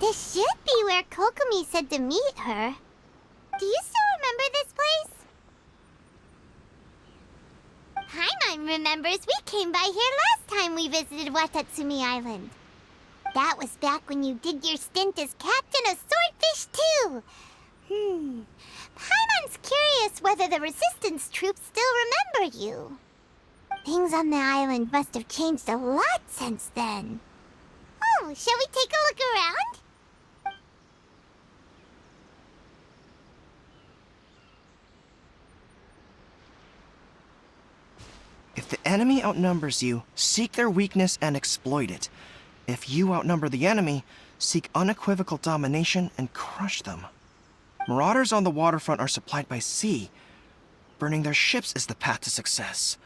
This should be where Kokomi said to meet her. Do you still remember this place? Paimon remembers we came by here last time we visited Watatsumi Island. That was back when you did your stint as captain of Swordfish too. Paimon's curious whether the Resistance troops still remember you. Things on the island must have changed a lot since then. Oh, shall we take a look around? If the enemy outnumbers you, seek their weakness and exploit it. If you outnumber the enemy, seek unequivocal domination and crush them. Marauders on the waterfront are supplied by sea. Burning their ships is the path to success.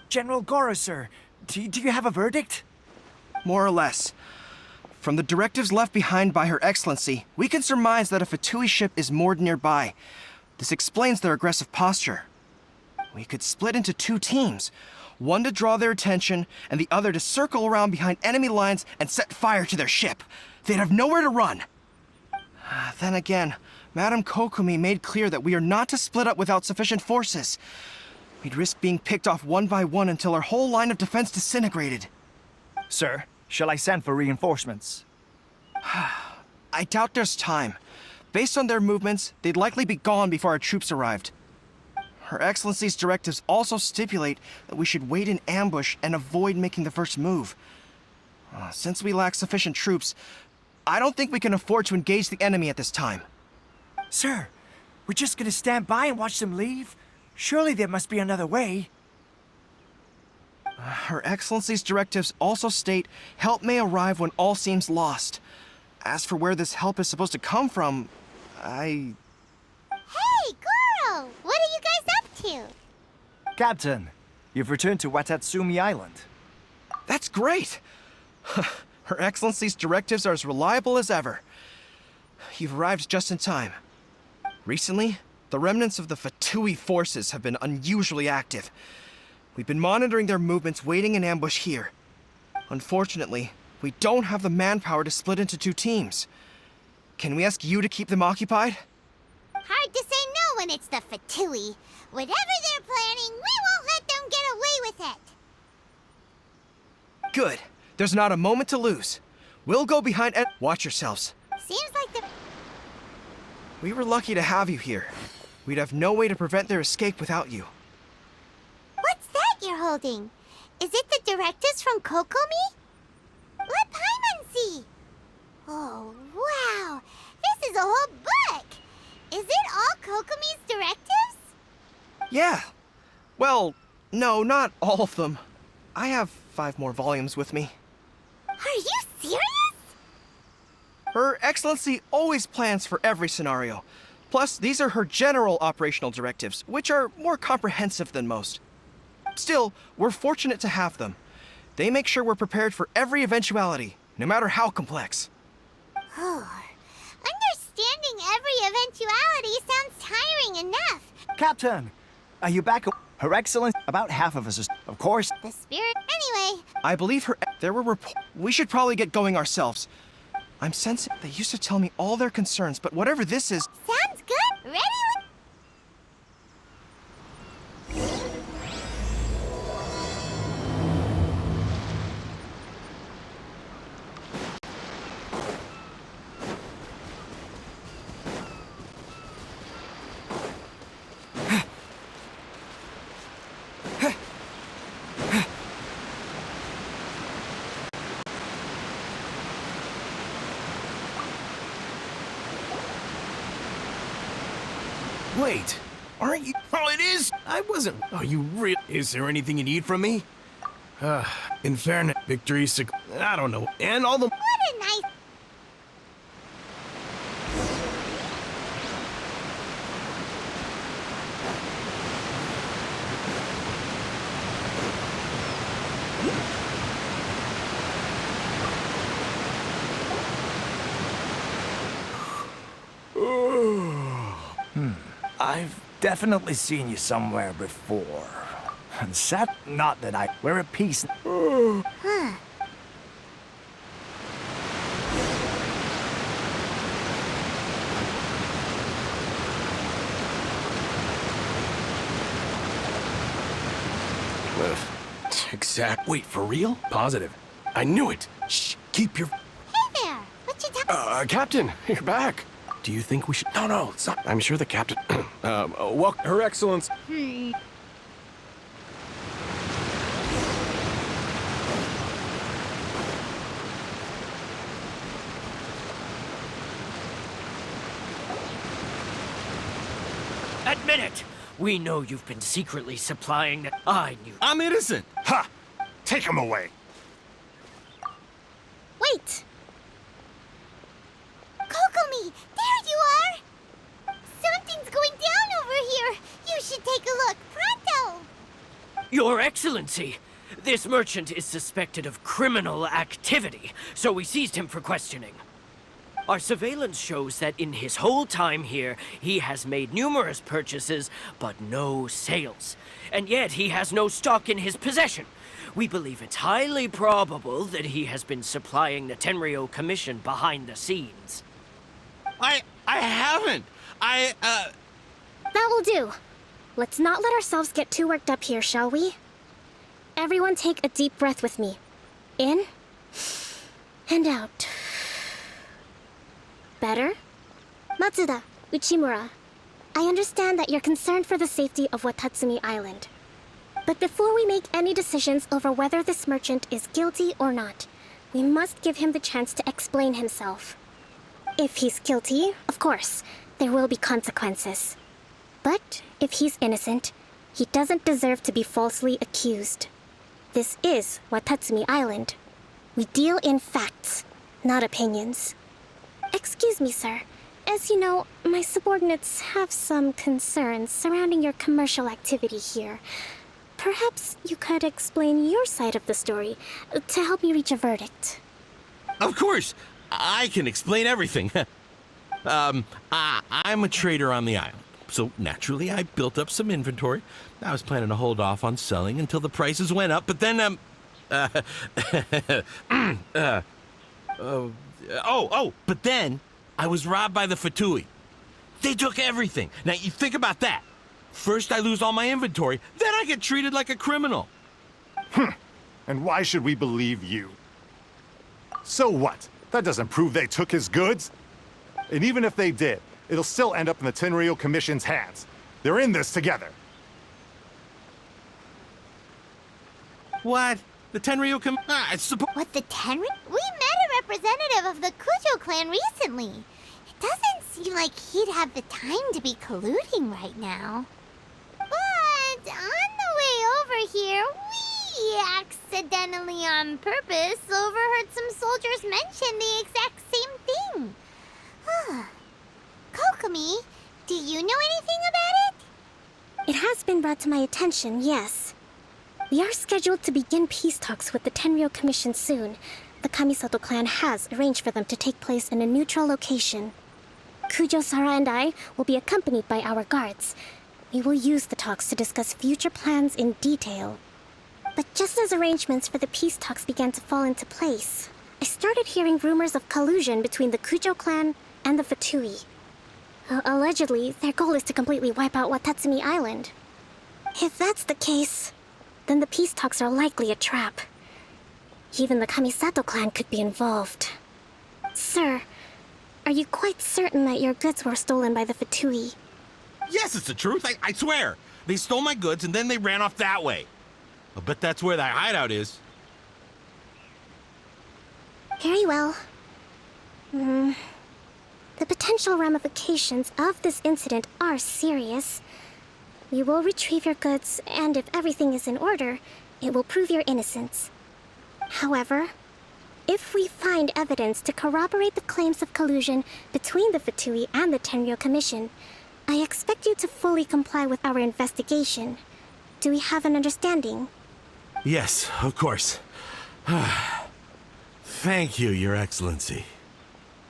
General Goro, sir, do you have a verdict? More or less. From the directives left behind by Her Excellency, we can surmise that a Fatui ship is moored nearby. This explains their aggressive posture. We could split into two teams, one to draw their attention, and the other to circle around behind enemy lines and set fire to their ship. They'd have nowhere to run. Then again, Madame Kokomi made clear that we are not to split up without sufficient forces. We'd risk being picked off one by one until our whole line of defense disintegrated. Sir, shall I send for reinforcements? I doubt there's time. Based on their movements, they'd likely be gone before our troops arrived. Her Excellency's directives also stipulate that we should wait in ambush and avoid making the first move. Since we lack sufficient troops, I don't think we can afford to engage the enemy at this time. Sir, we're just gonna stand by and watch them leave? Surely there must be another way. Her Excellency's directives also state help may arrive when all seems lost. As for where this help is supposed to come from, Hey, Goro! What are you guys up to? Captain, you've returned to Watatsumi Island. That's great! Her Excellency's directives are as reliable as ever. You've arrived just in time. Recently, the remnants of the Fatui forces have been unusually active. We've been monitoring their movements, waiting in ambush here. Unfortunately, we don't have the manpower to split into two teams. Can we ask you to keep them occupied? Hard to say no when it's the Fatui. Whatever they're planning, we won't let them get away with it. Good. There's not a moment to lose. We'll go behind and watch yourselves. Seems like the... We were lucky to have you here. We'd have no way to prevent their escape without you. What's that you're holding? Is it the directives from Kokomi? Let Paimon see. Oh, wow. This is a whole book. Is it all Kokomi's directives? Yeah. Well, no, not all of them. I have 5 more volumes with me. Are you serious? Her Excellency always plans for every scenario. Plus, these are her general operational directives, which are more comprehensive than most. Still, we're fortunate to have them. They make sure we're prepared for every eventuality, no matter how complex. Oh, understanding every eventuality sounds tiring enough. Captain, are you back? Her Excellency, about half of us is, of course. The spirit... Anyway... I believe there were reports. We should probably get going ourselves. I'm sensing they used to tell me all their concerns, but whatever this is... Sounds good. Ready? Wait, aren't you? Oh, it is? I wasn't. Are you real? Is there anything you need from me? In fairness, victory, I don't know. And all the... What a nice... I've definitely seen you somewhere before. And not that we're at peace. Huh. Exact. Wait, for real? Positive. I knew it. Shh, keep your... Hey there! What you talking? Captain, you're back. Do you think we should... No, it's not. I'm sure the captain... well, Her Excellence... Admit it! We know you've been secretly supplying... I knew... I'm innocent. Ha! Take him away. Wait! Kokomi! There you are! Something's going down over here! You should take a look, pronto! Your Excellency! This merchant is suspected of criminal activity, so we seized him for questioning. Our surveillance shows that in his whole time here, he has made numerous purchases, but no sales. And yet he has no stock in his possession. We believe it's highly probable that he has been supplying the Tenryo Commission behind the scenes. I haven't. That will do. Let's not let ourselves get too worked up here, shall we? Everyone take a deep breath with me. In and out. Better? Matsuda, Uchimura, I understand that you're concerned for the safety of Watatsumi Island. But before we make any decisions over whether this merchant is guilty or not, we must give him the chance to explain himself. If he's guilty, of course, there will be consequences. But if he's innocent, he doesn't deserve to be falsely accused. This is Watatsumi Island. We deal in facts, not opinions. Excuse me, sir. As you know, my subordinates have some concerns surrounding your commercial activity here. Perhaps you could explain your side of the story to help me reach a verdict. Of course, I can explain everything. I'm a trader on the island, so naturally I built up some inventory. I was planning to hold off on selling until the prices went up, but then, but then I was robbed by the Fatui. They took everything. Now, you think about that. First I lose all my inventory, then I get treated like a criminal. And why should we believe you? So what? That doesn't prove they took his goods. And even if they did, it'll still end up in the Tenryo Commission's hands. They're in this together. What? The Tenryo What, the Tenri? We met a representative of the Kujo clan recently. It doesn't seem like he'd have the time to be colluding right now. But on the way over here, we accidentally on purpose overheard some soldiers mention the exact same thing. Kokomi, do you know anything about it? It has been brought to my attention, yes. We are scheduled to begin peace talks with the Tenryo Commission soon. The Kamisato clan has arranged for them to take place in a neutral location. Kujo-Sara and I will be accompanied by our guards. We will use the talks to discuss future plans in detail. But just as arrangements for the peace talks began to fall into place, I started hearing rumors of collusion between the Kujo clan and the Fatui. Allegedly, their goal is to completely wipe out Watatsumi Island. If that's the case, then the peace talks are likely a trap. Even the Kamisato clan could be involved. Sir, are you quite certain that your goods were stolen by the Fatui? Yes, it's the truth. I swear. They stole my goods and then they ran off that way. I bet that's where that hideout is. Very well. The potential ramifications of this incident are serious. We will retrieve your goods, and if everything is in order, it will prove your innocence. However, if we find evidence to corroborate the claims of collusion between the Fatui and the Tenryo Commission, I expect you to fully comply with our investigation. Do we have an understanding? Yes, of course. Thank you, Your Excellency.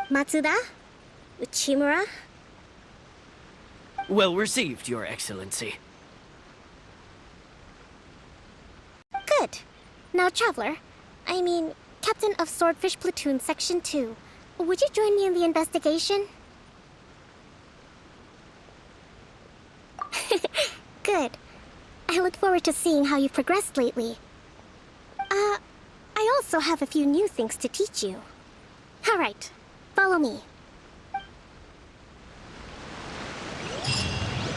Matsuda? Uchimura? Well received, Your Excellency. Good. Now, Traveler, Captain of Swordfish Platoon Section 2, would you join me in the investigation? Good. I look forward to seeing how you've progressed lately. I also have a few new things to teach you. Alright, follow me.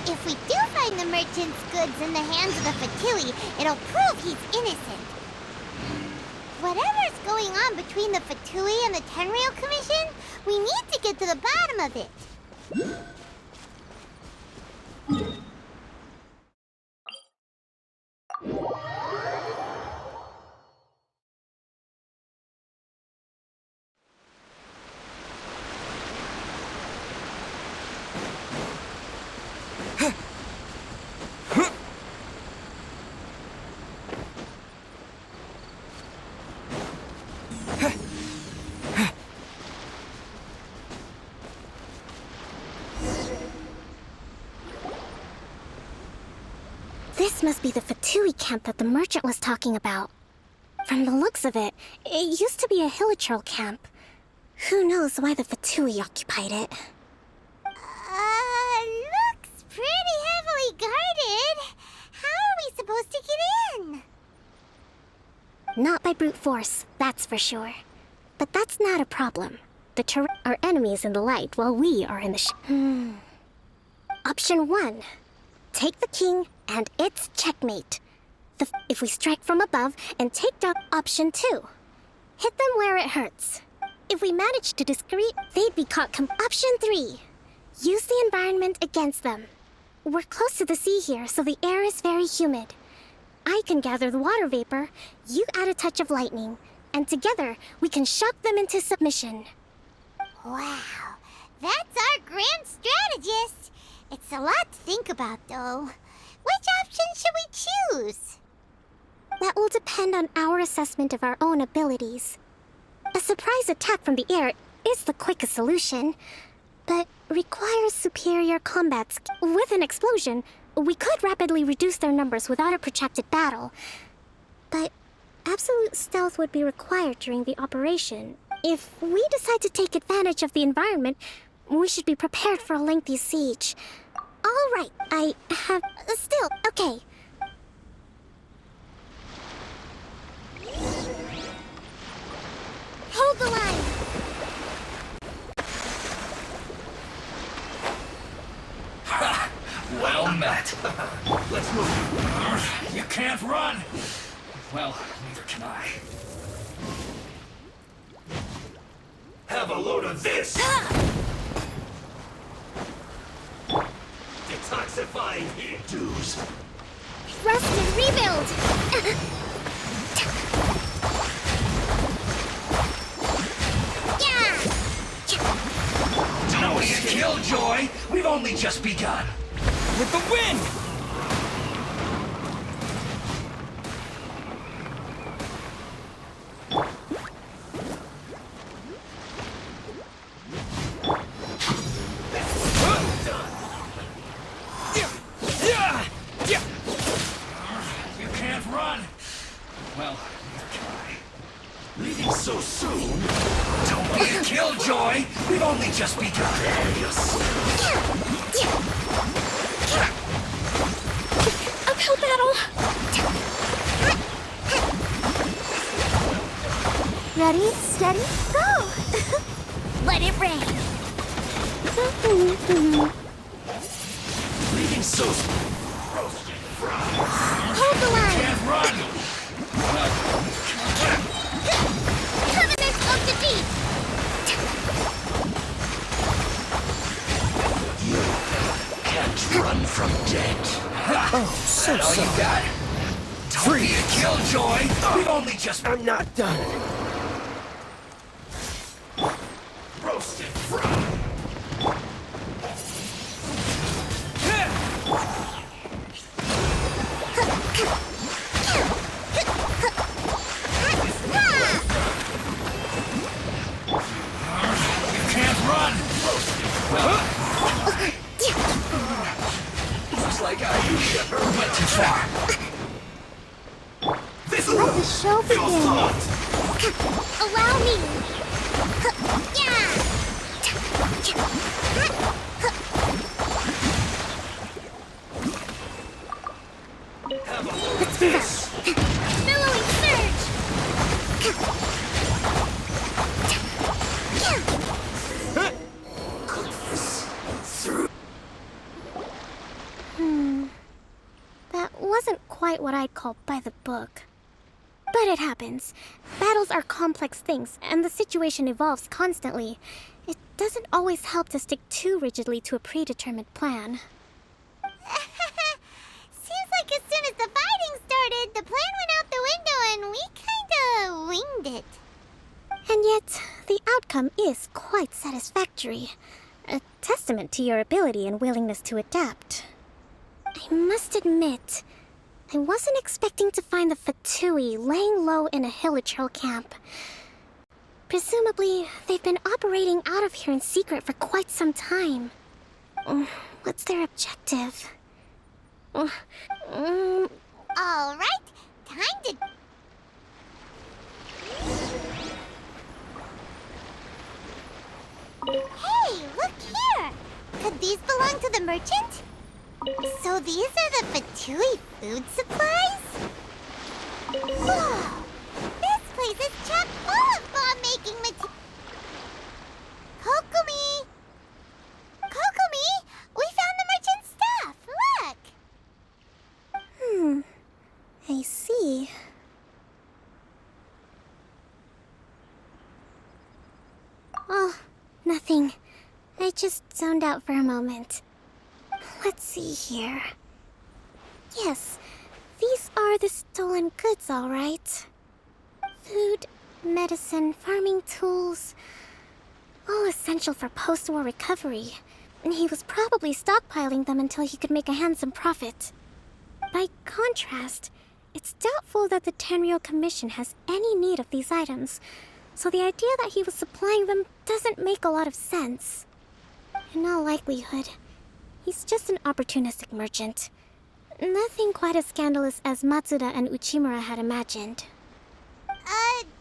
If we do find the merchant's goods in the hands of the Fatui, it'll prove he's innocent. Whatever's going on between the Fatui and the Tenryou Commission, we need to get to the bottom of it. This must be the Fatui camp that the merchant was talking about. From the looks of it, it used to be a Hilichurl camp. Who knows why the Fatui occupied it? Looks pretty heavily guarded. How are we supposed to get in? Not by brute force, that's for sure. But that's not a problem. The are enemies in the light while we are in the Option 1. Take the king, and it's checkmate. If we strike from above and take down Option 2. Hit them where it hurts. If we manage to discreet, they'd be caught. Option 3. Use the environment against them. We're close to the sea here, so the air is very humid. I can gather the water vapor, you add a touch of lightning, and together we can shock them into submission. Wow, that's our grand strategist. It's a lot to think about, though. Which option should we choose? That will depend on our assessment of our own abilities. A surprise attack from the air is the quickest solution, but requires superior combat skill. With an explosion, we could rapidly reduce their numbers without a protracted battle. But absolute stealth would be required during the operation. If we decide to take advantage of the environment, we should be prepared for a lengthy siege. All right, I have... Still, okay. Hold the line! Well met. Let's move. You can't run. Well, neither can I. Have a load of this. Detoxifying heat dues. Rest and rebuild! No need to kill Joy. We've only just begun. With the wind! You can't run. Well, neither can I. Leaving so soon? Don't be a killjoy. We've only just begun. Uphill battle! Ready, steady, go! Let it rain. Leaving so roasted fried. Hold the line. Can't run. Covenant of defeat. Can't run from death. Oh, so all you got? Don't be a killjoy. We've only just... I'm not done. Roasted fried. You can't run. Looks like I went too far. This Let the show feels begin. soft. Allow me. Let's move out. Billowing surge! That wasn't quite what I'd call by the book. But it happens. Battles are complex things, and the situation evolves constantly. It doesn't always help to stick too rigidly to a predetermined plan. Seems like as soon as the fighting started, the plan went out the window and we kinda winged it. And yet, the outcome is quite satisfactory. A testament to your ability and willingness to adapt. I must admit, I wasn't expecting to find the Fatui laying low in a Hilichurl camp. Presumably, they've been operating out of here in secret for quite some time. What's their objective? All right, time to... Hey, look here! Could these belong to the merchant? So these are the Fatui food supplies? Whoa! This place is chock full of bomb-making material. Kokomi! Kokomi! We found the merchant's stuff! Look! I see. Oh, nothing. I just zoned out for a moment. Let's see here. Yes, these are the stolen goods, all right. Food, medicine, farming tools. All essential for post-war recovery. And he was probably stockpiling them until he could make a handsome profit. By contrast, it's doubtful that the Tenryou Commission has any need of these items, so the idea that he was supplying them doesn't make a lot of sense. In all likelihood, he's just an opportunistic merchant. Nothing quite as scandalous as Matsuda and Uchimura had imagined.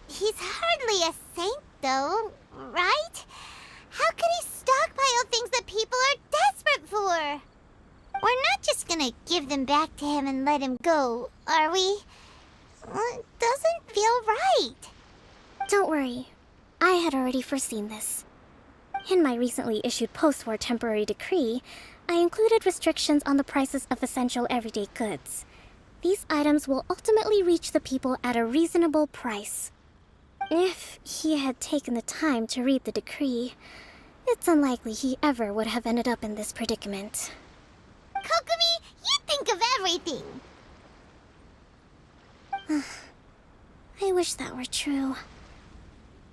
He's hardly a saint, though, right? How could he stockpile things that people are desperate for? We're not just gonna give them back to him and let him go, are we? It doesn't feel right. Don't worry. I had already foreseen this. In my recently issued post-war temporary decree, I included restrictions on the prices of essential everyday goods. These items will ultimately reach the people at a reasonable price. If he had taken the time to read the decree, it's unlikely he ever would have ended up in this predicament. Kokomi, you think of everything! I wish that were true.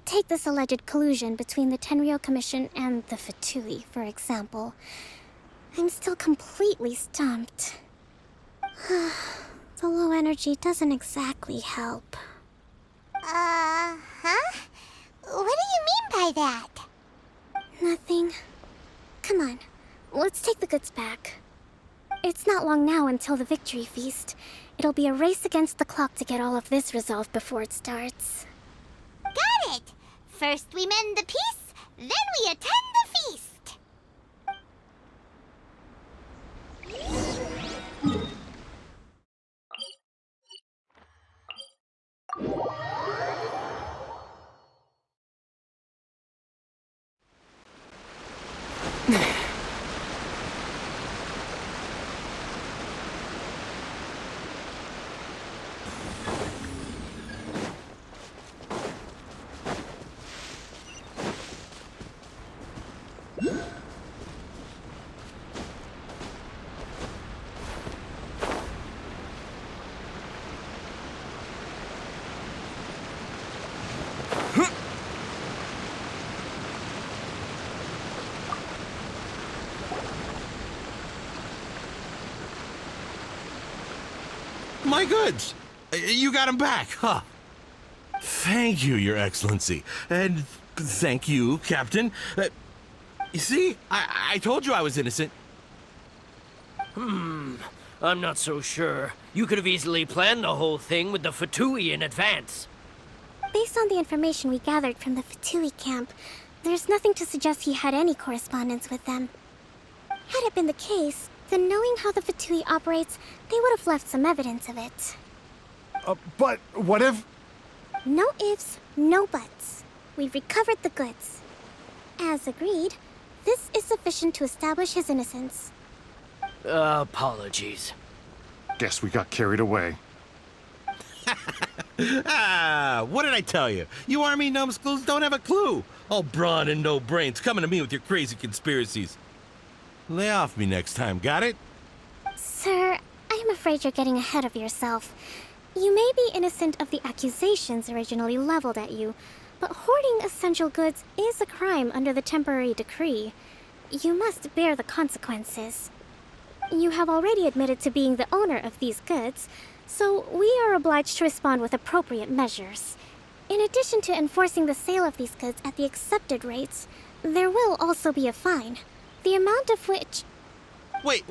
Take this alleged collusion between the Tenryou Commission and the Fatui, for example. I'm still completely stumped. The low energy doesn't exactly help. Huh? What do you mean by that? Nothing. Come on, let's take the goods back. It's not long now until the victory feast. It'll be a race against the clock to get all of this resolved before it starts. Got it! First we mend the peace, then we attend the feast! My goods! You got them back, huh? Thank you, Your Excellency. And thank you, Captain. You see, I told you I was innocent. I'm not so sure. You could have easily planned the whole thing with the Fatui in advance. Based on the information we gathered from the Fatui camp, there's nothing to suggest he had any correspondence with them. Had it been the case, then knowing how the Fatui operates, they would have left some evidence of it. But what if... No ifs, no buts. We've recovered the goods. As agreed, this is sufficient to establish his innocence. Apologies. Guess we got carried away. What did I tell you? You army numbskulls don't have a clue. All brawn and no brains coming to me with your crazy conspiracies. Lay off me next time, got it? Sir, I'm afraid you're getting ahead of yourself. You may be innocent of the accusations originally leveled at you, but hoarding essential goods is a crime under the temporary decree. You must bear the consequences. You have already admitted to being the owner of these goods, so we are obliged to respond with appropriate measures. In addition to enforcing the sale of these goods at the accepted rates, there will also be a fine, the amount of which... Wait,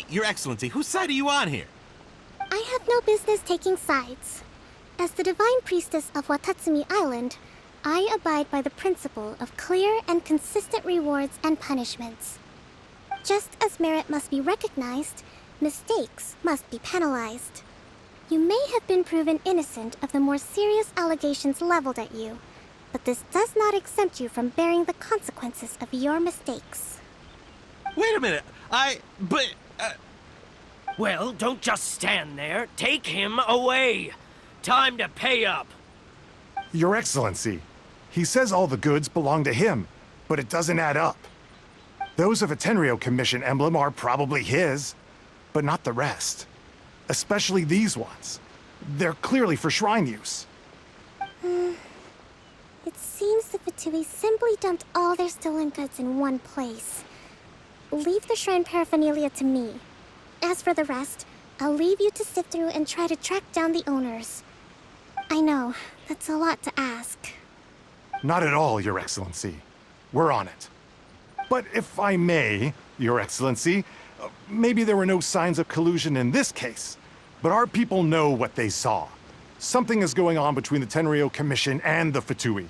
Your Excellency, whose side are you on here? I have no business taking sides. As the Divine Priestess of Watatsumi Island, I abide by the principle of clear and consistent rewards and punishments. Just as merit must be recognized, mistakes must be penalized. You may have been proven innocent of the more serious allegations leveled at you, but this does not exempt you from bearing the consequences of your mistakes. Wait a minute, Well, don't just stand there. Take him away. Time to pay up. Your Excellency, he says all the goods belong to him, but it doesn't add up. Those of a Tenryou Commission emblem are probably his, but not the rest. Especially these ones. They're clearly for shrine use. It seems the Fatui simply dumped all their stolen goods in one place. Leave the shrine paraphernalia to me. As for the rest, I'll leave you to sift through and try to track down the owners. I know, that's a lot to ask. Not at all, Your Excellency. We're on it. But if I may, Your Excellency, maybe there were no signs of collusion in this case, but our people know what they saw. Something is going on between the Tenryou Commission and the Fatui.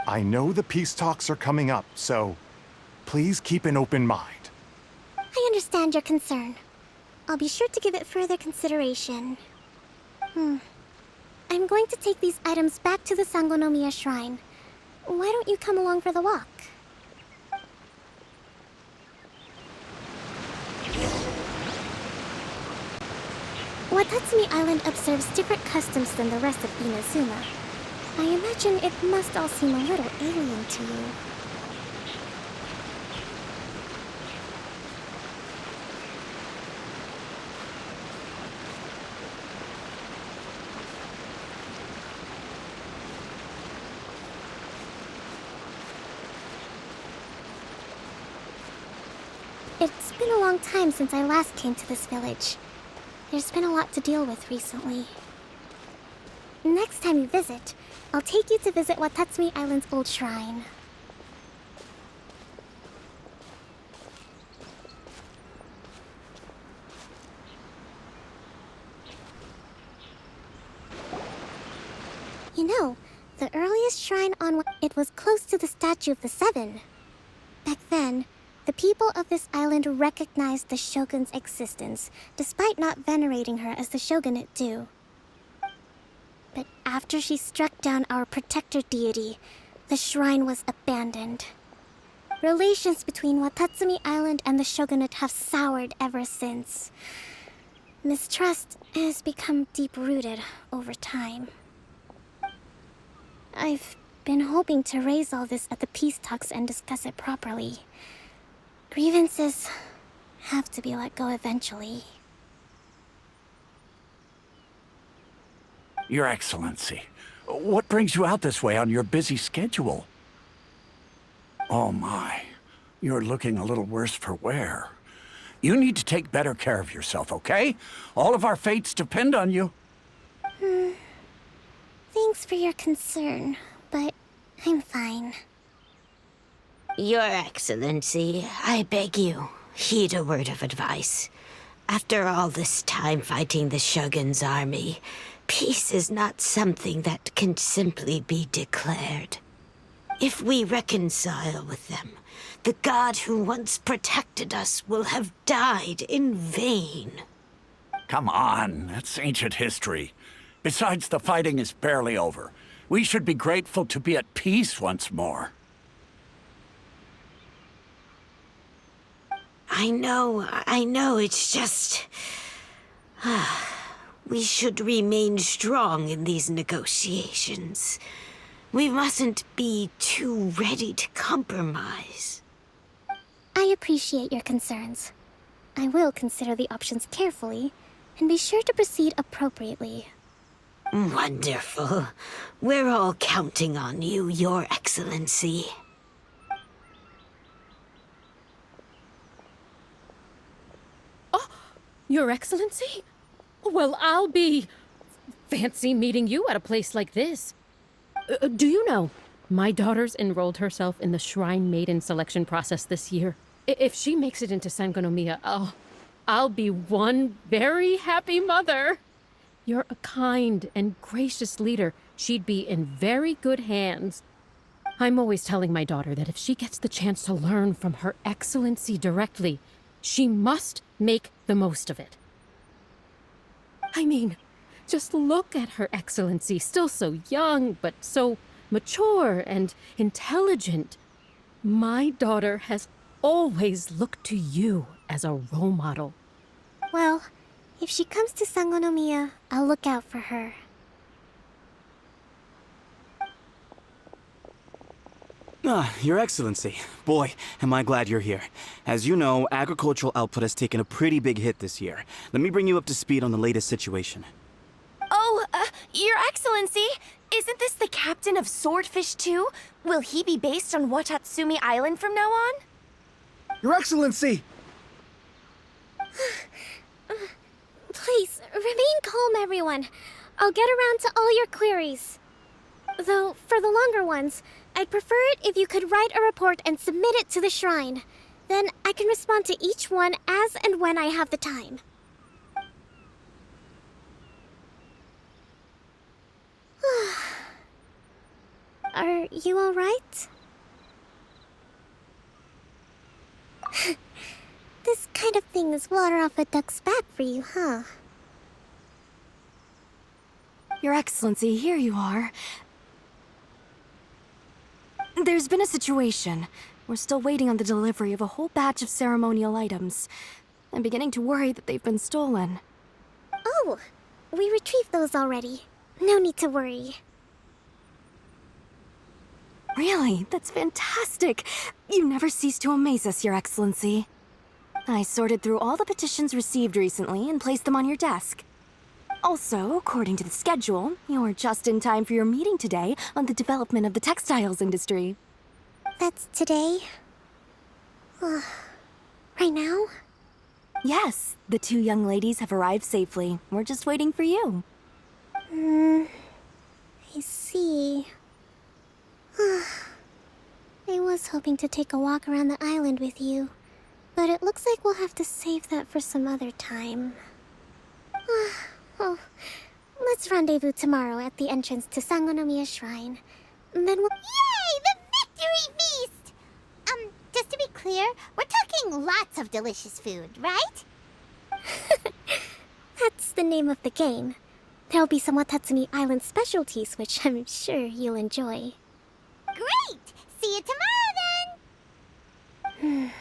I know the peace talks are coming up, so please keep an open mind. I understand your concern. I'll be sure to give it further consideration. I'm going to take these items back to the Sangonomiya Shrine. Why don't you come along for the walk? Watatsumi Island observes different customs than the rest of Inazuma. I imagine it must all seem a little alien to you. It's been a long time since I last came to this village. There's been a lot to deal with recently. Next time you visit, I'll take you to visit Watatsumi Island's old shrine. You know, the earliest shrine on it was close to the statue of the Seven. Back then, the people of this island recognized the shogun's existence, despite not venerating her as the shogunate do. But after she struck down our protector deity, the shrine was abandoned. Relations between Watatsumi Island and the shogunate have soured ever since. Mistrust has become deep-rooted over time. I've been hoping to raise all this at the peace talks and discuss it properly. Grievances have to be let go eventually. Your Excellency, what brings you out this way on your busy schedule? Oh my, you're looking a little worse for wear. You need to take better care of yourself, okay? All of our fates depend on you. Thanks for your concern, but I'm fine. Your Excellency, I beg you, heed a word of advice. After all this time fighting the Shogun's army, peace is not something that can simply be declared. If we reconcile with them, the god who once protected us will have died in vain. Come on, that's ancient history. Besides, the fighting is barely over. We should be grateful to be at peace once more. I know, it's just... We should remain strong in these negotiations. We mustn't be too ready to compromise. I appreciate your concerns. I will consider the options carefully, and be sure to proceed appropriately. Wonderful. We're all counting on you, Your Excellency. Your Excellency? Well, I'll be... fancy meeting you at a place like this. Do you know, my daughter's enrolled herself in the Shrine Maiden selection process this year. If she makes it into Sangonomiya, I'll be one very happy mother. You're a kind and gracious leader. She'd be in very good hands. I'm always telling my daughter that if she gets the chance to learn from Her Excellency directly, she must make the most of it. I mean, just look at Her Excellency, still so young, but so mature and intelligent. My daughter has always looked to you as a role model. Well, if she comes to Sangonomiya, I'll look out for her. Your Excellency. Boy, am I glad you're here. As you know, agricultural output has taken a pretty big hit this year. Let me bring you up to speed on the latest situation. Oh, Your Excellency, isn't this the captain of Swordfish 2? Will he be based on Watatsumi Island from now on? Your Excellency! Please, remain calm, everyone. I'll get around to all your queries. Though, for the longer ones, I'd prefer it if you could write a report and submit it to the shrine. Then I can respond to each one as and when I have the time. Are you all right? This kind of thing is water off a duck's back for you, huh? Your Excellency, here you are. There's been a situation. We're still waiting on the delivery of a whole batch of ceremonial items. I'm beginning to worry that they've been stolen. Oh, we retrieved those already. No need to worry. Really? That's fantastic! You never cease to amaze us, Your Excellency. I sorted through all the petitions received recently and placed them on your desk. Also, according to the schedule, you're just in time for your meeting today on the development of the textiles industry. That's today? Right now? Yes, the two young ladies have arrived safely. We're just waiting for you. I see. I was hoping to take a walk around the island with you, but it looks like we'll have to save that for some other time. Well, let's rendezvous tomorrow at the entrance to Sangonomiya Shrine. Then we'll... Yay! The victory feast! Just to be clear, we're talking lots of delicious food, right? That's the name of the game. There'll be some Watatsumi Island specialties, which I'm sure you'll enjoy. Great! See you tomorrow, then!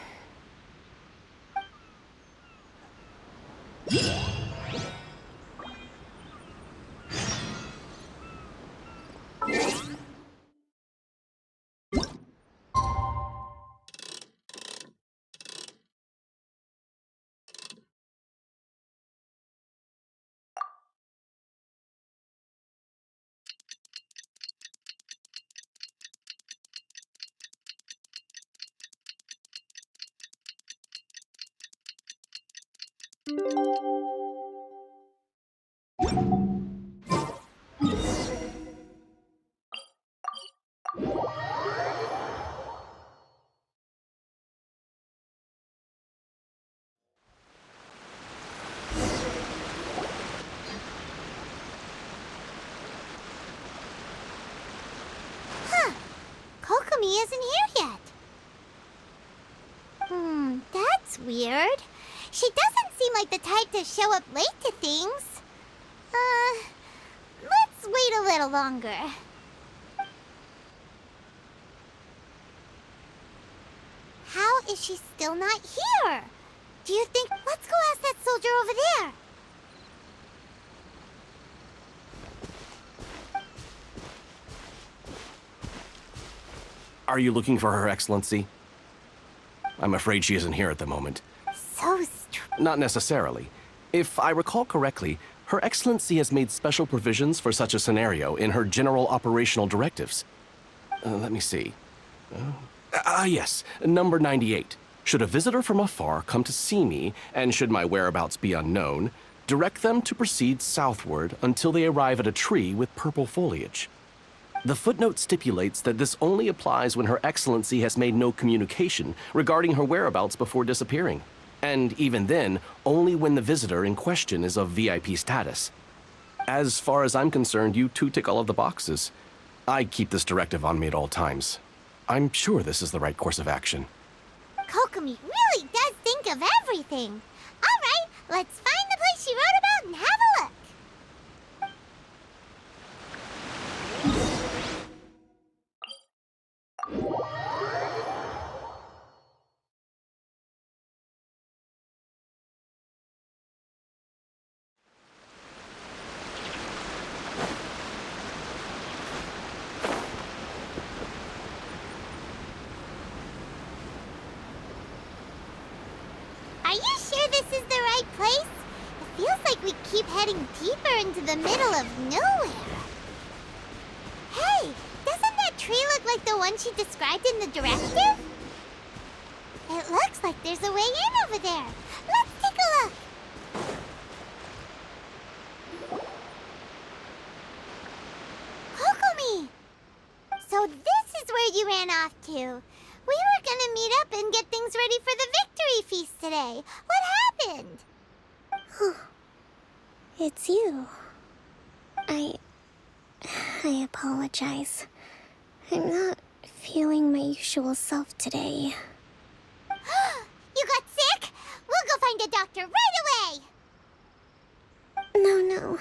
Kokomi isn't here yet. That's weird. She doesn't seem like the type to show up late to things. Let's wait a little longer. How is she still not here? Do you think... Let's go ask that soldier over there. Are you looking for Her Excellency? I'm afraid she isn't here at the moment. So Not necessarily. If I recall correctly, Her Excellency has made special provisions for such a scenario in her general operational directives. Let me see. Yes, number 98. Should a visitor from afar come to see me, and should my whereabouts be unknown, direct them to proceed southward until they arrive at a tree with purple foliage. The footnote stipulates that this only applies when Her Excellency has made no communication regarding her whereabouts before disappearing, and even then, only when the visitor in question is of VIP status. As far as I'm concerned, you two tick all of the boxes. I keep this directive on me at all times. I'm sure this is the right course of action. Kokomi really does think of everything. All right, let's find the place she wrote about and have a look. Are you sure this is the right place? It feels like we keep heading deeper into the middle of nowhere. Hey, doesn't that tree look like the one she described in the directive? It looks like there's a way in over there. Let's take a look. Kokomi! So this is where you ran off to. We were gonna meet up and get things ready for the victory feast today. What happened? It's you. I apologize. I'm not feeling my usual self today. You got sick? We'll go find a doctor right away! No.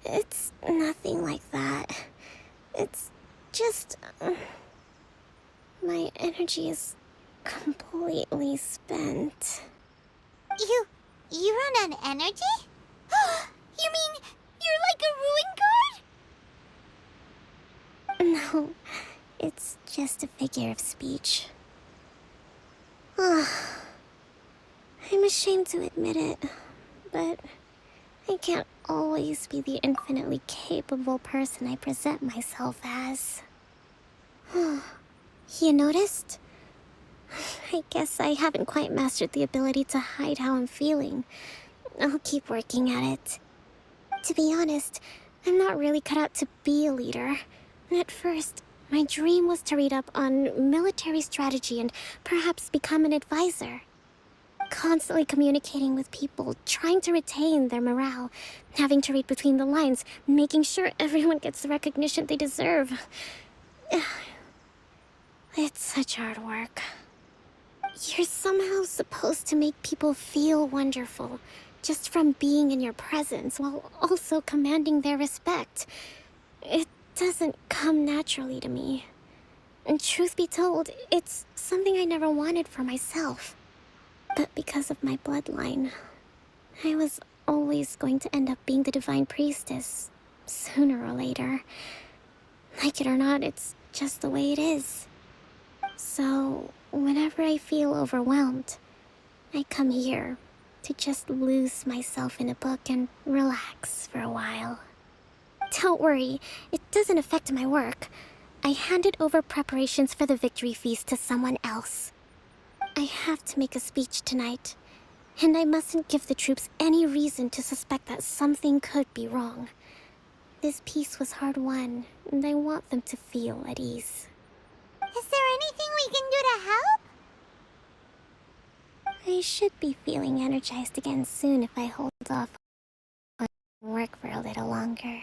It's nothing like that. It's just... my energy is completely spent. You run on energy? You mean you're like a ruin guard? No, it's just a figure of speech. I'm ashamed to admit it, but I can't always be the infinitely capable person I present myself as. You noticed? I guess I haven't quite mastered the ability to hide how I'm feeling. I'll keep working at it. To be honest, I'm not really cut out to be a leader. At first, my dream was to read up on military strategy and perhaps become an advisor. Constantly communicating with people, trying to retain their morale, having to read between the lines, making sure everyone gets the recognition they deserve. It's such hard work. You're somehow supposed to make people feel wonderful, just from being in your presence, while also commanding their respect. It doesn't come naturally to me. And truth be told, it's something I never wanted for myself. But because of my bloodline, I was always going to end up being the Divine Priestess, sooner or later. Like it or not, it's just the way it is. So, whenever I feel overwhelmed, I come here to just lose myself in a book and relax for a while. Don't worry, it doesn't affect my work. I handed over preparations for the victory feast to someone else. I have to make a speech tonight, and I mustn't give the troops any reason to suspect that something could be wrong. This peace was hard-won, and I want them to feel at ease. Is there anything we can do to help? I should be feeling energized again soon if I hold off on work for a little longer.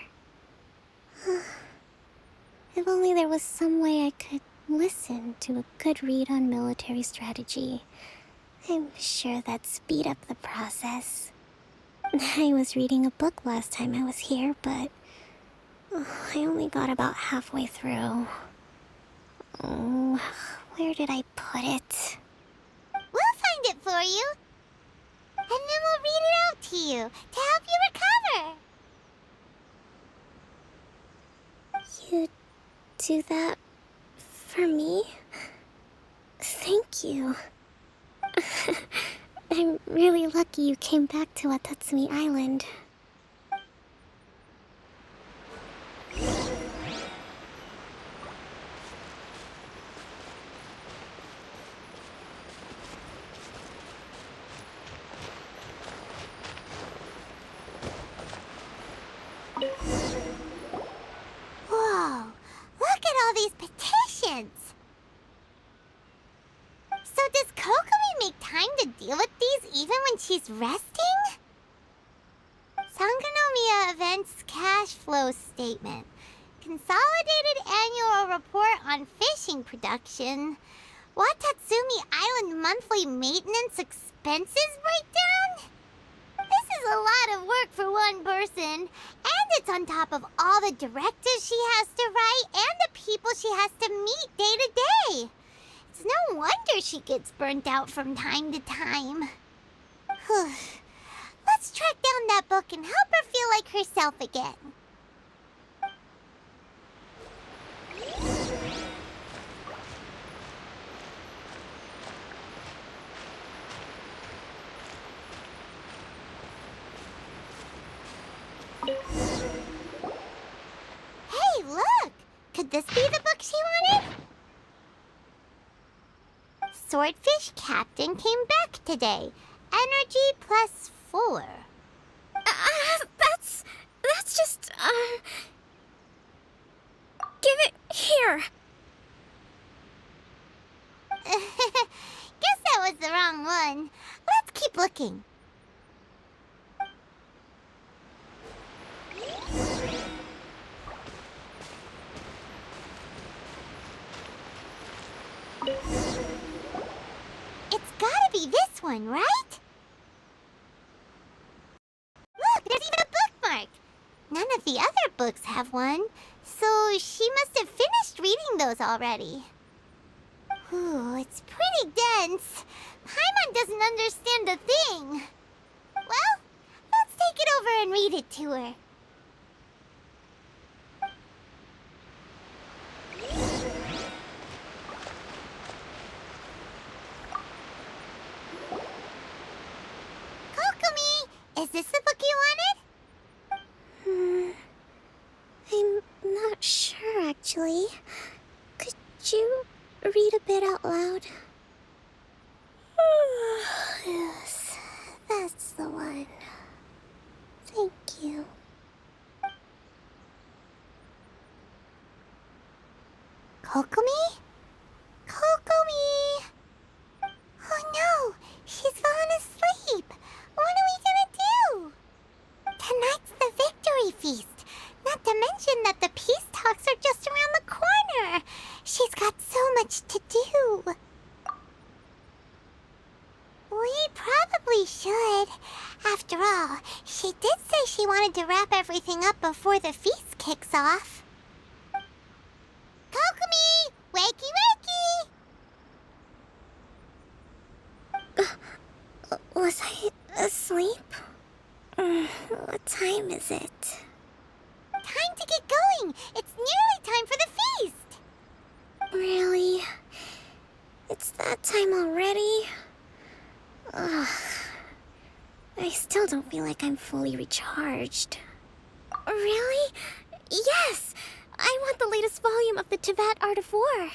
If only there was some way I could listen to a good read on military strategy. I'm sure that'd speed up the process. I was reading a book last time I was here, but I only got about halfway through. Oh, where did I put it? We'll find it for you. And then we'll read it out to you to help you recover. You do that for me? Thank you. I'm really lucky you came back to Watatsumi Island. Whoa, look at all these petitions. So does Kokomi make time to deal with these even when she's resting? Sangonomiya Events Cash Flow Statement. Consolidated Annual Report on Fishing Production. Watatsumi Island Monthly Maintenance Expenses Breakdown? This is a lot of work for one person, and it's on top of all the directives she has to write and the people she has to meet day to day. It's no wonder she gets burnt out from time to time. Let's track down that book and help her feel like herself again. Hey, look! Could this be the book she wanted? Swordfish Captain came back today. Energy +4. That's just, give it here. Guess that was the wrong one. Let's keep looking. It's gotta be this one, right? Look, there's even a bookmark. None of the other books have one, so she must have finished reading those already. Ooh, it's pretty dense. Paimon doesn't understand a thing. Well, let's take it over and read it to her. Kokomi, is this the book you wanted? I'm not sure, actually. Could you read a bit out loud? Yes, that's the one. Thank you. Kokomi? Kokomi! Oh no, she's fallen asleep. What are we gonna do? Tonight's the victory feast. Not to mention that the peace talks are just around the corner. She's got so much to do. We probably should. After all, she did say she wanted to wrap everything up before the feast kicks off. Kokomi! Wakey wakey! Was I asleep? What time is it? Time to get going! It's nearly time for the feast! Really? It's that time already? Ugh. I still don't feel like I'm fully recharged. Really? Yes! I want the latest volume of the Tevat Art of War.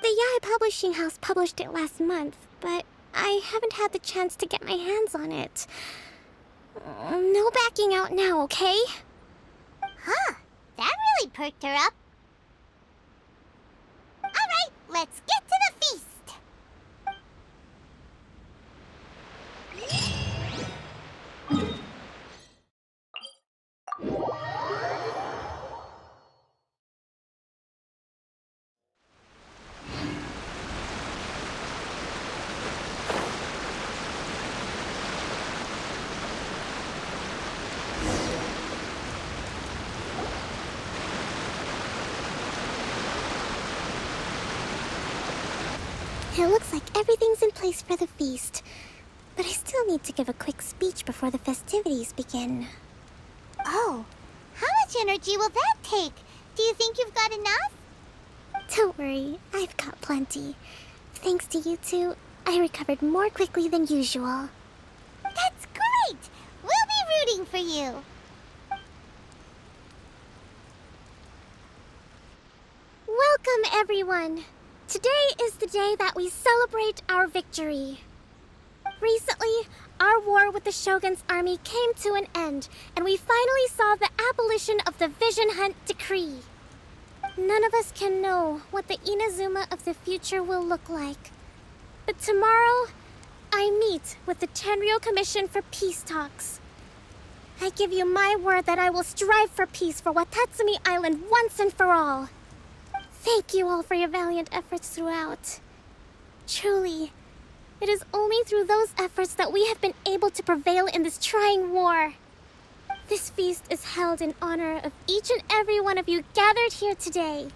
The Yai Publishing House published it last month, but I haven't had the chance to get my hands on it. No backing out now, okay? Huh, that really perked her up. Alright, let's get to the feast! It looks like everything's in place for the feast. But I still need to give a quick speech before the festivities begin. Oh, how much energy will that take? Do you think you've got enough? Don't worry, I've got plenty. Thanks to you two, I recovered more quickly than usual. That's great! We'll be rooting for you. Welcome, everyone! Today is the day that we celebrate our victory. Recently, our war with the Shogun's army came to an end, and we finally saw the abolition of the Vision Hunt Decree. None of us can know what the Inazuma of the future will look like. But tomorrow, I meet with the Tenryou Commission for peace talks. I give you my word that I will strive for peace for Watatsumi Island once and for all. Thank you all for your valiant efforts throughout. Truly, it is only through those efforts that we have been able to prevail in this trying war. This feast is held in honor of each and every one of you gathered here today.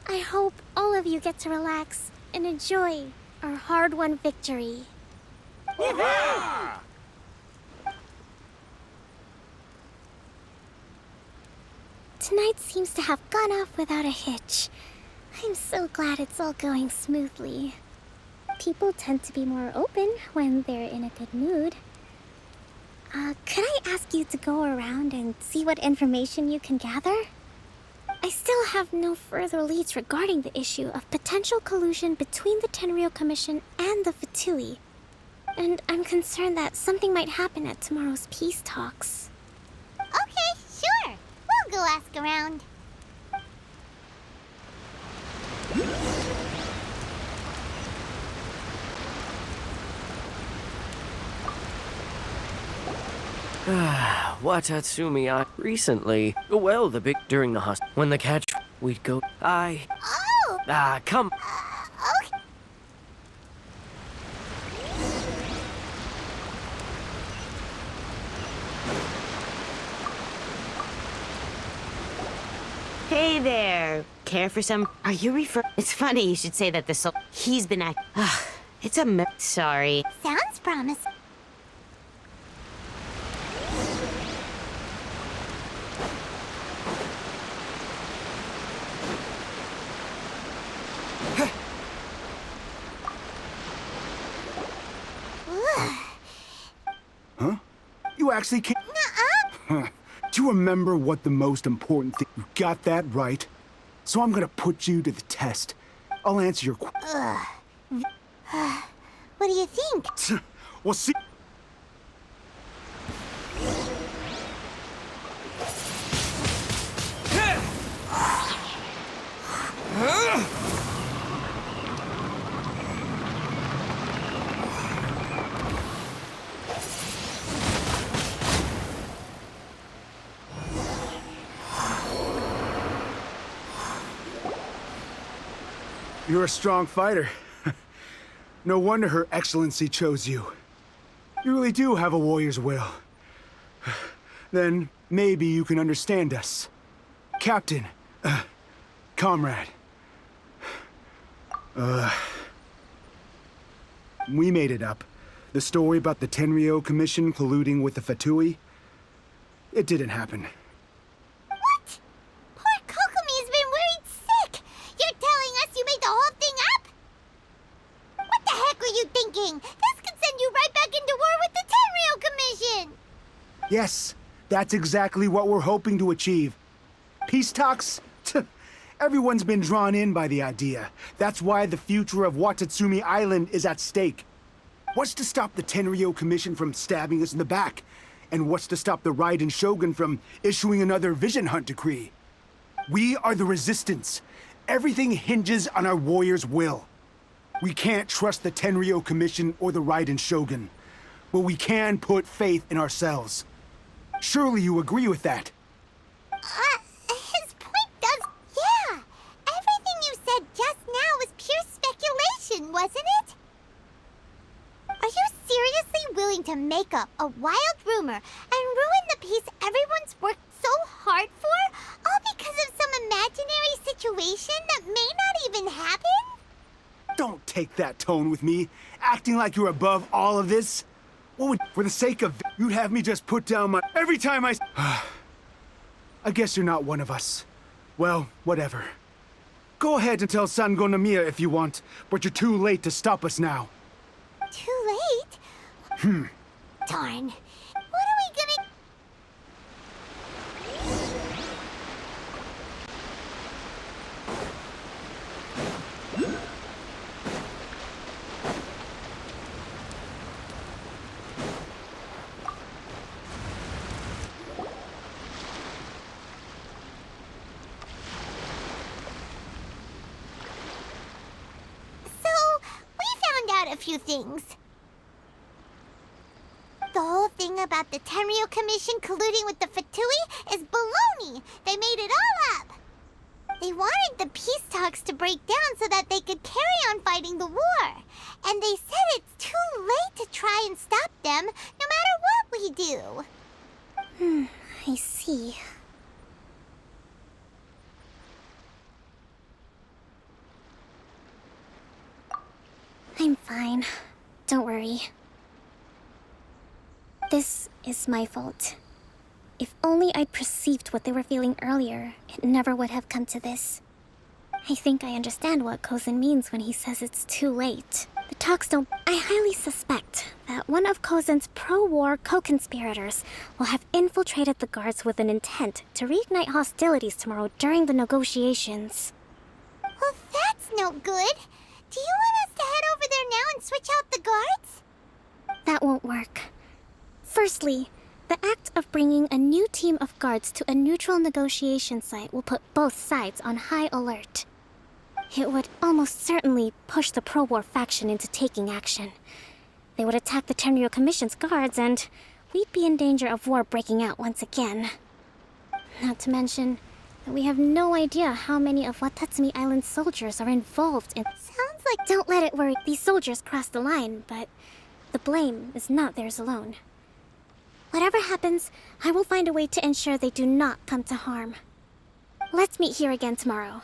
I hope all of you get to relax and enjoy our hard-won victory. Tonight seems to have gone off without a hitch. I'm so glad it's all going smoothly. People tend to be more open when they're in a good mood. Could I ask you to go around and see what information you can gather? I still have no further leads regarding the issue of potential collusion between the Tenryou Commission and the Fatui. And I'm concerned that something might happen at tomorrow's peace talks. Okay, sure. We'll go ask around. Watatsumi, recently, well, during the when the catch, we'd go, Oh! come. Okay. Hey there. Care for some? Are you It's funny you should say that he's been it's a sorry. Sounds promising. Huh? You actually can't. Nuh-uh. Do you remember what the most important thing? You got that right. So I'm gonna put you to the test. I'll answer your What do you think? We'll see. You're a strong fighter. No wonder Her Excellency chose you. You really do have a warrior's will. Then maybe you can understand us. Captain, comrade. We made it up. The story about the Tenryou Commission colluding with the Fatui, it didn't happen. What? Poor Kokomi has been worried sick. You're telling us you made the whole thing up? What the heck were you thinking? This could send you right back into war with the Tenryou Commission. Yes, that's exactly what we're hoping to achieve. Peace talks? Everyone's been drawn in by the idea. That's why the future of Watatsumi Island is at stake. What's to stop the Tenryou Commission from stabbing us in the back? And what's to stop the Raiden Shogun from issuing another Vision Hunt decree? We are the Resistance. Everything hinges on our warrior's will. We can't trust the Tenryou Commission or the Raiden Shogun, but we can put faith in ourselves. Surely you agree with that? His point does... Yeah. Everything you said just now was pure speculation, wasn't it? Are you seriously willing to make up a wild rumor and ruin the peace everyone's worked so hard for, all because of some imaginary situation that may not even happen? Don't take take that tone with me, acting like you're above all of this. What would, for the sake of, you'd have me just put down my, every time I guess you're not one of us. Well, whatever. Go ahead and tell Sango Nomiya if you want, but you're too late to stop us now. Too late? Darn. What are we gonna... A few things. The whole thing about the Tenryo Commission colluding with the Fatui is baloney. They made it all up. They wanted the peace talks to break down so that they could carry on fighting the war. And they said it's too late to try and stop them, no matter what we do. I see. I'm fine. Don't worry. This is my fault. If only I'd perceived what they were feeling earlier, it never would have come to this. I think I understand what Kozen means when he says it's too late. The talks don't... I highly suspect that one of Kozen's pro-war co-conspirators will have infiltrated the guards with an intent to reignite hostilities tomorrow during the negotiations. Well, that's no good. Do you want us to head over there now and switch out the guards? That won't work. Firstly, the act of bringing a new team of guards to a neutral negotiation site will put both sides on high alert. It would almost certainly push the pro-war faction into taking action. They would attack the Tenryo Commission's guards, and we'd be in danger of war breaking out once again. Not to mention that we have no idea how many of Watatsumi Island's soldiers are involved in... Sounds like... Don't let it worry. These soldiers crossed the line, but the blame is not theirs alone. Whatever happens, I will find a way to ensure they do not come to harm. Let's meet here again tomorrow.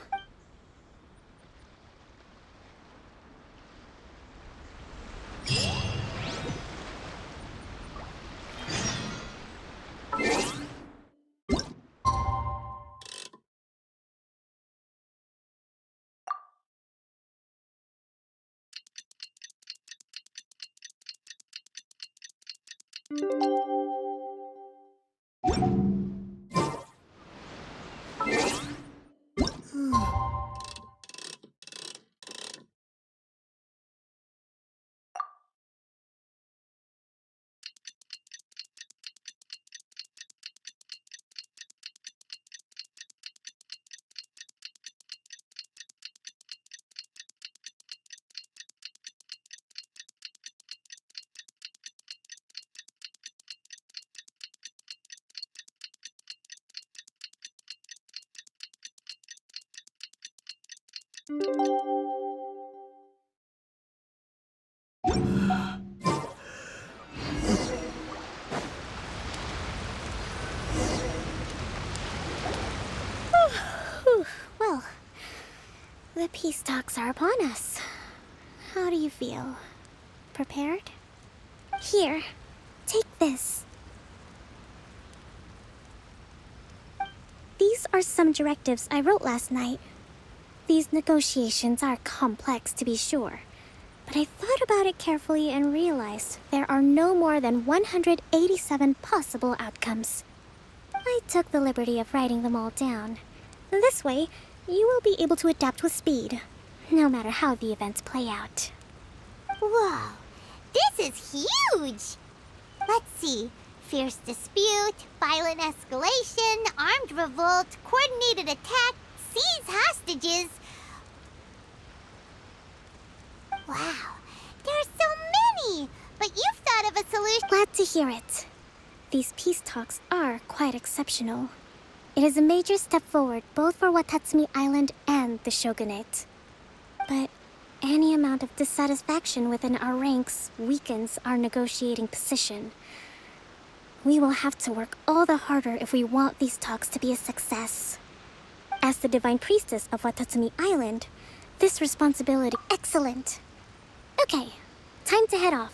Well, the peace talks are upon us. How do you feel? Prepared? Here, take this. These are some directives I wrote last night. These negotiations are complex, to be sure, but I thought about it carefully and realized there are no more than 187 possible outcomes. I took the liberty of writing them all down. This way, you will be able to adapt with speed, no matter how the events play out. Whoa, this is huge! Let's see. Fierce dispute, violent escalation, armed revolt, coordinated attack, seize hostages. Wow, there are so many! But you've thought of a solution. Glad to hear it. These peace talks are quite exceptional. It is a major step forward both for Watatsumi Island and the Shogunate. But any amount of dissatisfaction within our ranks weakens our negotiating position. We will have to work all the harder if we want these talks to be a success. As the Divine Priestess of Watatsumi Island, this responsibility... Excellent! Okay, time to head off.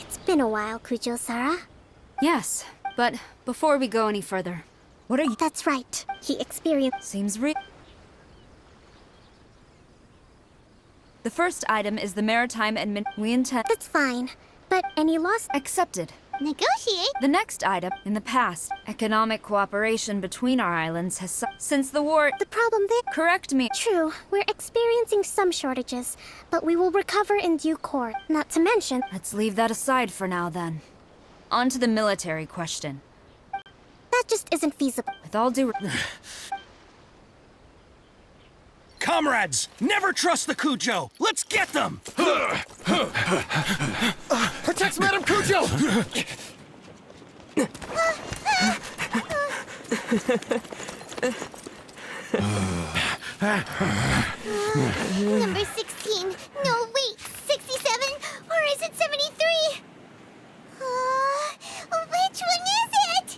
It's been a while, Kujo-Sara. Yes, but before we go any further, what are you— That's right. He experienced— Seems real. The first item is the maritime admin. We intend— That's fine. But any loss— Accepted. Negotiate? The next item, in the past, economic cooperation between our islands has since the war— The problem there— Correct me. True, we're experiencing some shortages, but we will recover in due course. Not to mention— Let's leave that aside for now, then. On to the military question. That just isn't feasible. With all due— Comrades, never trust the Kujo. Let's get them. Protect Madame Cujo! Number 16. No, wait. 67? Or is it 73? Which one is it?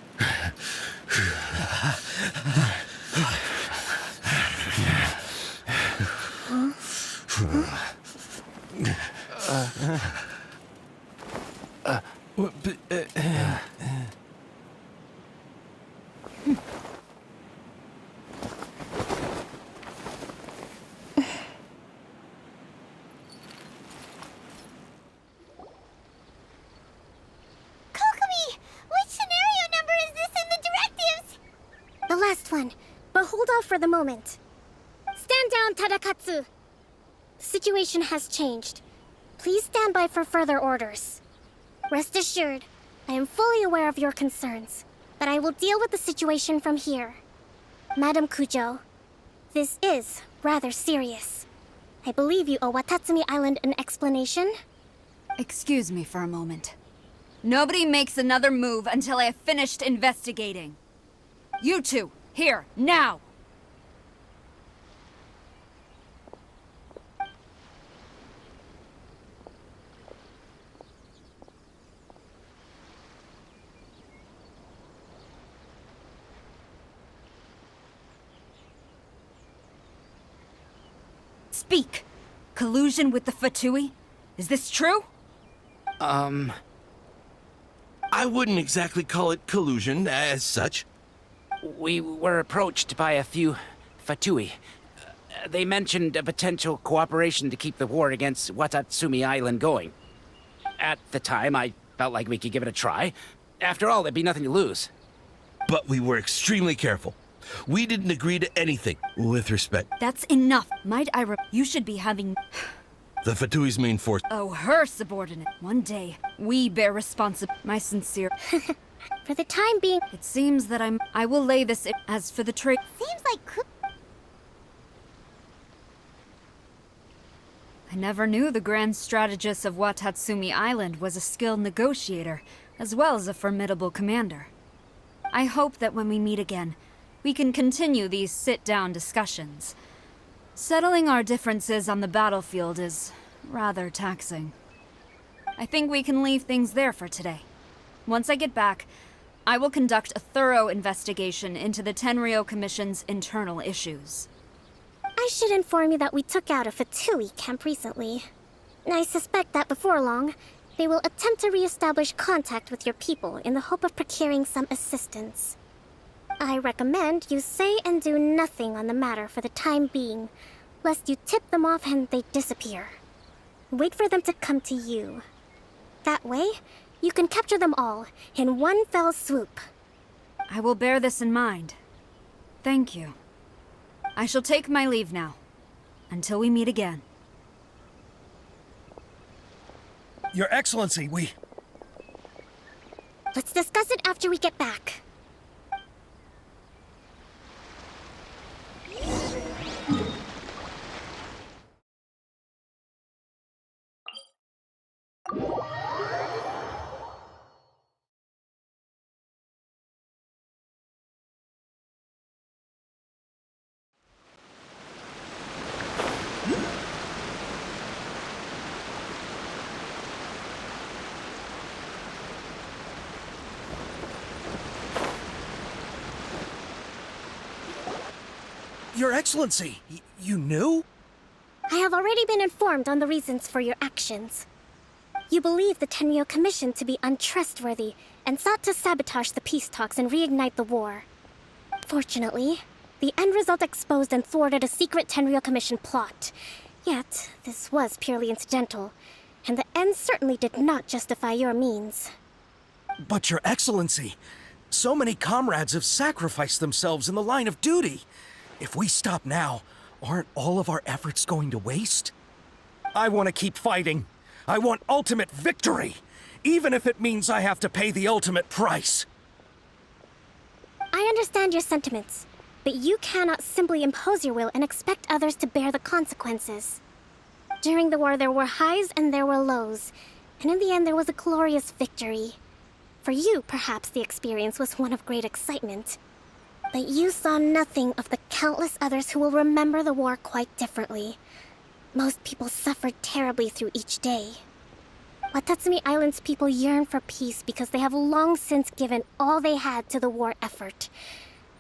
Kokomi! Which scenario number is this in the directives? The last one. But hold off for the moment. Stand down, Tadakatsu. The situation has changed. Please stand by for further orders. Rest assured, I am fully aware of your concerns, but I will deal with the situation from here. Madam Kujo, this is rather serious. I believe you owe Watatsumi Island an explanation. Excuse me for a moment. Nobody makes another move until I have finished investigating. You two, here, now! Speak! Collusion with the Fatui? Is this true? I wouldn't exactly call it collusion as such. We were approached by a few Fatui. They mentioned a potential cooperation to keep the war against Watatsumi Island going. At the time, I felt like we could give it a try. After all, there'd be nothing to lose. But we were extremely careful. We didn't agree to anything, with respect. That's enough. Might I you should be having— The Fatui's main force— Oh, her subordinate. One day, we bear responsibility. My sincere— For the time being— It seems that I will lay this as for the trade— Seems like I never knew the grand strategist of Watatsumi Island was a skilled negotiator, as well as a formidable commander. I hope that when we meet again, we can continue these sit-down discussions. Settling our differences on the battlefield is rather taxing. I think we can leave things there for today. Once I get back, I will conduct a thorough investigation into the Tenryou Commission's internal issues. I should inform you that we took out a Fatui camp recently. I suspect that before long, they will attempt to re-establish contact with your people in the hope of procuring some assistance. I recommend you say and do nothing on the matter for the time being, lest you tip them off and they disappear. Wait for them to come to you. That way, you can capture them all in one fell swoop. I will bear this in mind. Thank you. I shall take my leave now. Until we meet again. Your Excellency, Let's discuss it after we get back. Your Excellency, you knew? I have already been informed on the reasons for your actions. You believe the Tenryou Commission to be untrustworthy and sought to sabotage the peace talks and reignite the war. Fortunately, the end result exposed and thwarted a secret Tenryou Commission plot. Yet, this was purely incidental, and the end certainly did not justify your means. But Your Excellency, so many comrades have sacrificed themselves in the line of duty. If we stop now, aren't all of our efforts going to waste? I want to keep fighting. I want ultimate victory, even if it means I have to pay the ultimate price. I understand your sentiments, but you cannot simply impose your will and expect others to bear the consequences. During the war, there were highs and there were lows, and in the end, there was a glorious victory. For you, perhaps the experience was one of great excitement. But you saw nothing of the countless others who will remember the war quite differently. Most people suffered terribly through each day. Watatsumi Island's people yearn for peace because they have long since given all they had to the war effort.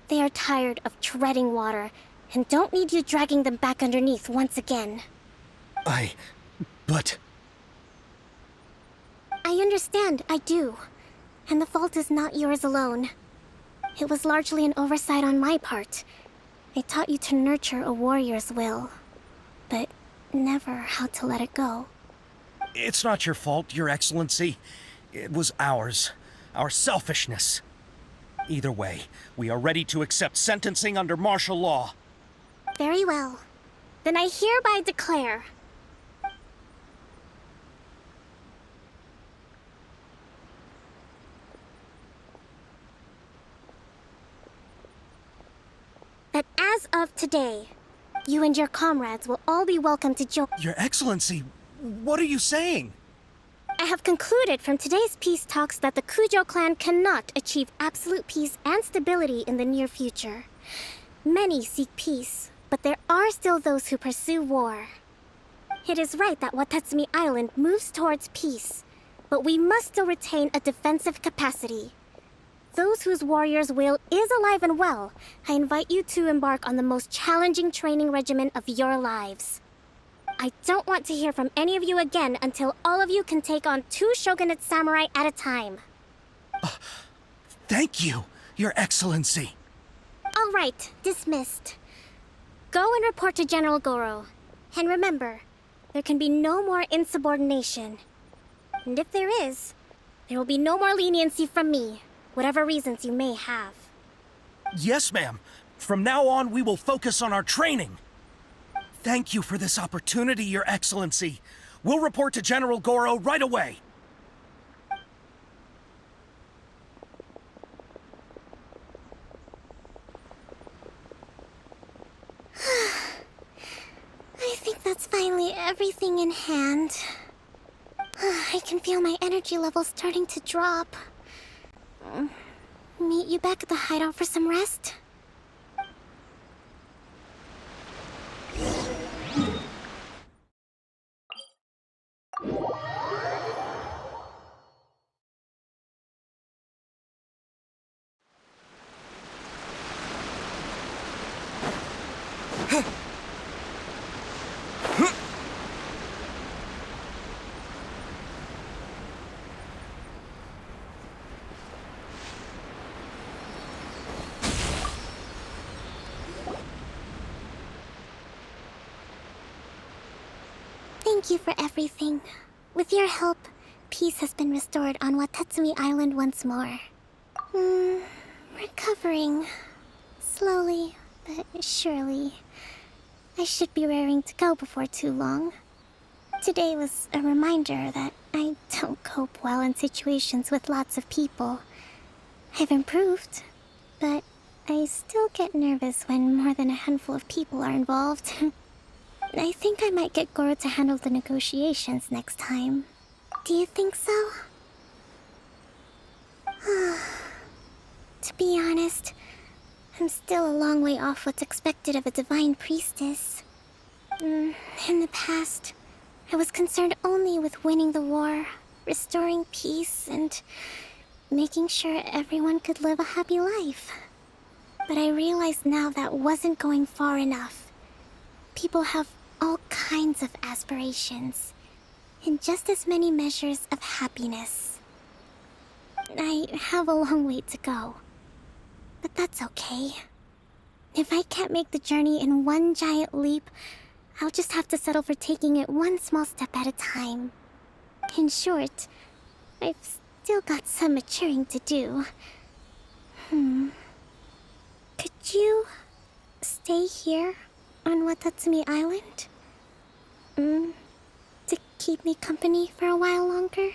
They are tired of treading water and don't need you dragging them back underneath once again. But... I understand, I do. And the fault is not yours alone. It was largely an oversight on my part. I taught you to nurture a warrior's will, but never how to let it go. It's not your fault, Your Excellency. It was ours. Our selfishness. Either way, we are ready to accept sentencing under martial law. Very well. Then I hereby declare... that as of today, you and your comrades will all be welcome to join... Your Excellency, what are you saying? I have concluded from today's peace talks that the Kujo clan cannot achieve absolute peace and stability in the near future. Many seek peace, but there are still those who pursue war. It is right that Watatsumi Island moves towards peace, but we must still retain a defensive capacity. Those whose warrior's will is alive and well, I invite you to embark on the most challenging training regimen of your lives. I don't want to hear from any of you again until all of you can take on 2 shogunate samurai at a time. Thank you, Your Excellency. All right, dismissed. Go and report to General Goro. And remember, there can be no more insubordination. And if there is, there will be no more leniency from me, whatever reasons you may have. Yes, ma'am. From now on, we will focus on our training. Thank you for this opportunity, Your Excellency. We'll report to General Goro right away. I think that's finally everything in hand. I can feel my energy levels starting to drop. Meet you back at the hideout for some rest? Thank you for everything. With your help, peace has been restored on Watatsumi Island once more. Recovering. Slowly, but surely. I should be raring to go before too long. Today was a reminder that I don't cope well in situations with lots of people. I've improved, but I still get nervous when more than a handful of people are involved. I think I might get Goro to handle the negotiations next time. Do you think so? To be honest, I'm still a long way off what's expected of a divine priestess. In the past, I was concerned only with winning the war, restoring peace, and making sure everyone could live a happy life. But I realize now that wasn't going far enough. People have all kinds of aspirations, and just as many measures of happiness. I have a long way to go, but that's okay. If I can't make the journey in one giant leap, I'll just have to settle for taking it one small step at a time. In short, I've still got some maturing to do. Could you stay here on Watatsumi Island? To keep me company for a while longer?